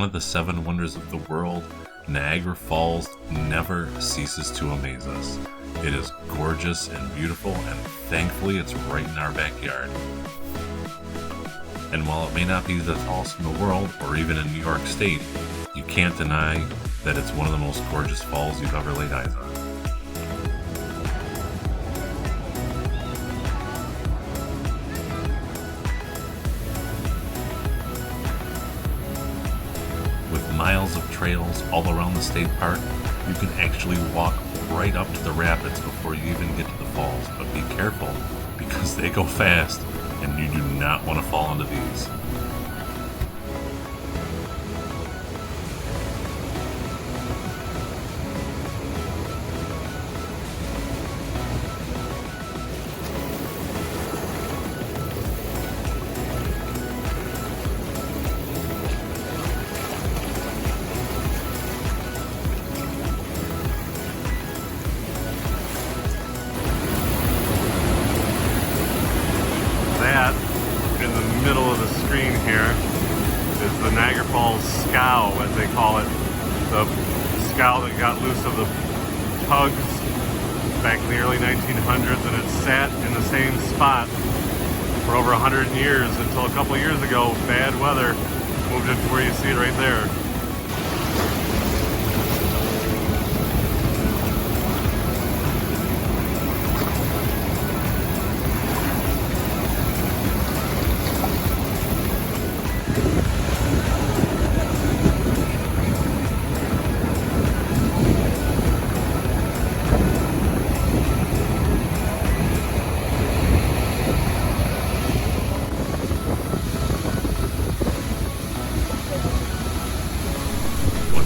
one of the seven wonders of the world, Niagara Falls never ceases to amaze us. It is gorgeous and beautiful, and thankfully it's right in our backyard. And while it may not be the tallest in the world, or even in New York State, you can't deny that it's one of the most gorgeous falls you've ever laid eyes on. With miles of trails all around the state park, you can actually walk right up to the rapids before you even get to the falls. But be careful, because they go fast, and you do not want to fall into these. That, in the middle of the screen here, is the Niagara Falls scow, as they call it. The scow that got loose of the tugs back in the early 1900s, and it sat in the same spot for over 100 years until a couple of years ago, bad weather moved it to where you see it right there.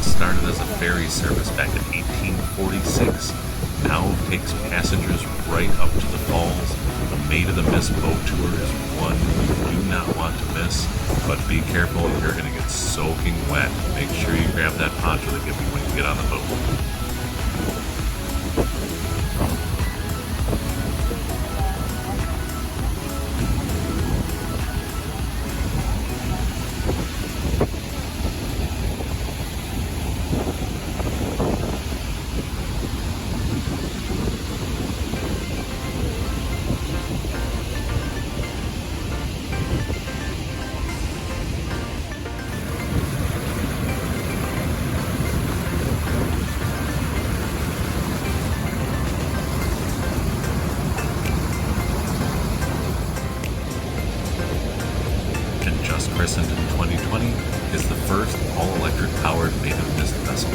Started as a ferry service back in 1846, now takes passengers right up to the falls. The Maid of the Mist boat tour is one you do not want to miss, but be careful, you're going to get soaking wet. Make sure you grab that poncho they give you when you get on the boat. Christened in 2020, is the first all-electric powered Maid of the Mist vessel.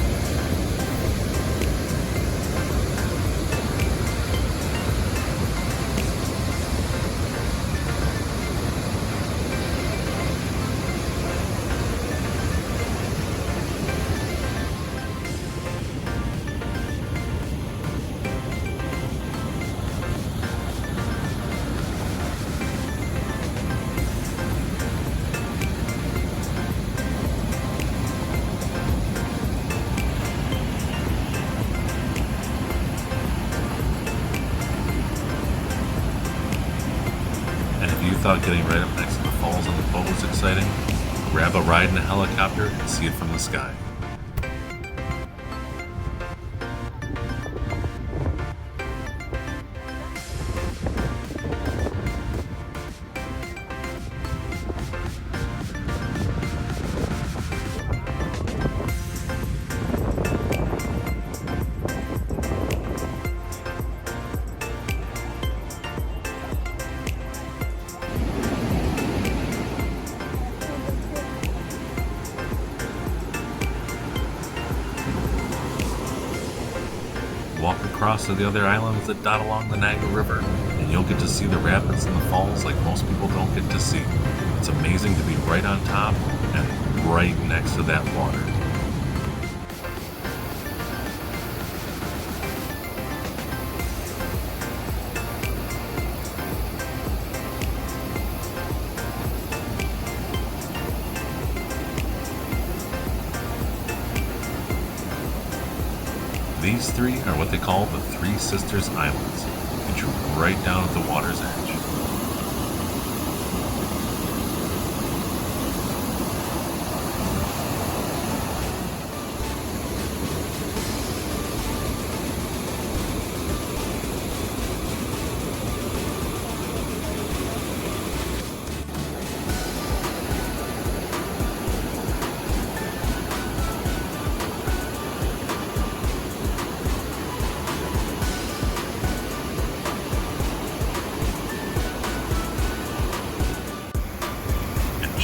If you thought getting right up next to the falls on the boat was exciting, grab a ride in a helicopter and see it from the sky. Walk across to the other islands that dot along the Niagara River, and you'll get to see the rapids and the falls like most people don't get to see. It's amazing to be right on top and right next to that water. These three are what they call the Three Sisters Islands, which are right down at the water's edge.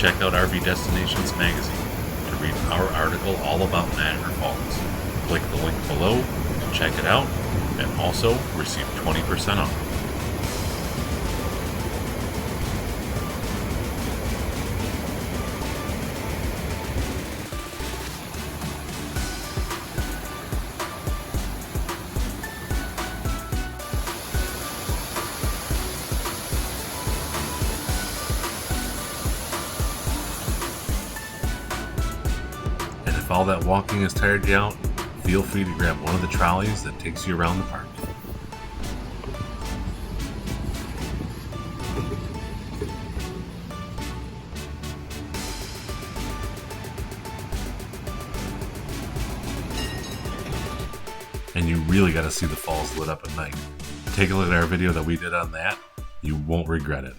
check out RV Destinations magazine to read our article all about Niagara Falls. Click the link below to check it out and also receive 20% off. And if all that walking has tired you out, feel free to grab one of the trolleys that takes you around the park. And you really got to see the falls lit up at night. Take a look at our video that we did on that. You won't regret it.